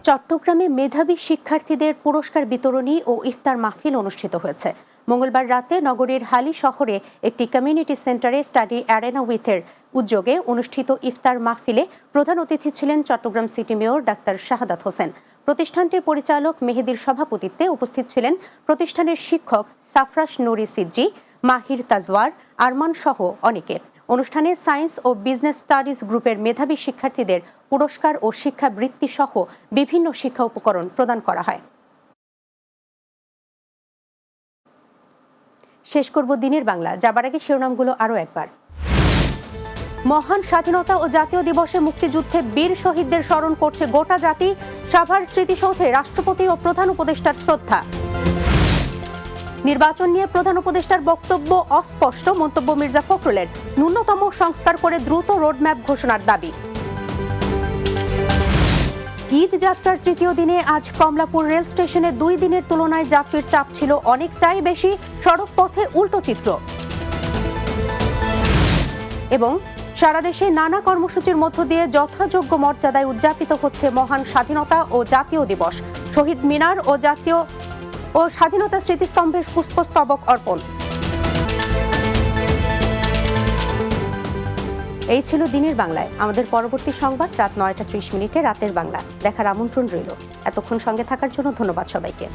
চট্টগ্রামে মেধাবী শিক্ষার্থীদের পুরস্কার বিতরণী ও ইফতার মাহফিল অনুষ্ঠিত হয়েছে। মঙ্গলবার রাতে নগরীর হালি শহরে একটি কমিউনিটি সেন্টারে স্টাডি অ্যারেনা উইথের উদ্যোগে অনুষ্ঠিত ইফতার মাহফিলে প্রধান অতিথি ছিলেন Chittagong city mayor doctor Shahadat Hossain. প্রতিষ্ঠানটির পরিচালক মেহেদির সভাপতিত্বে উপস্থিত ছিলেন প্রতিষ্ঠানের শিক্ষক সাফরাশ নুরি সিদ্জি, মাহির তাজওয়ার, আরমান সহ অনেকে। অনুষ্ঠানে সায়েন্স ও বিজনেস স্টাডিজ গ্রুপের মেধাবী শিক্ষার্থীদের পুরস্কার ও শিক্ষাবৃত্তি সহ বিভিন্ন শিক্ষা উপকরণ প্রদান করা হয়। শেষ করব দিনের বাংলা, যাবার আগে শিরোনামগুলো আরও একবার। মহান স্বাধীনতা ও জাতীয় দিবসে মুক্তিযুদ্ধে বীর শহীদদের স্মরণ করছে গোটা জাতি। সাভার স্মৃতিসৌধে রাষ্ট্রপতি ও প্রধান উপদেষ্টার শ্রদ্ধা। নির্বাচন নিয়ে প্রধান উপদেষ্টার বক্তব্য অস্পষ্ট, মন্তব্য মির্জা ফখরুলের। ন্যূনতম সংস্কার করে দ্রুত রোডম্যাপ ঘোষণার দাবি। ঈদ যাত্রার তৃতীয় দিনে আজ কমলাপুর রেল স্টেশনে 2 দিনের তুলনায় যাত্রীর চাপ ছিল অনেকটাই বেশি। সড়ক পথে উল্টো চিত্র। এবং সারা দেশে নানা কর্মসূচির মধ্য দিয়ে যথাযোগ্য মর্যাদায় উদযাপিত হচ্ছে মহান স্বাধীনতা ও জাতীয় দিবস। শহীদ মিনার ও জাতীয় ও স্বাধীনতা স্মৃতিস্তম্ভে পুষ্পস্তবক অর্পণ। এই ছিল দিনের বাংলায়। আমাদের পরবর্তী সংবাদ রাত 9টা 30 মিনিটে রাতের বাংলা দেখার আমন্ত্রণ রইল। এতক্ষণ সঙ্গে থাকার জন্য ধন্যবাদ সবাইকে।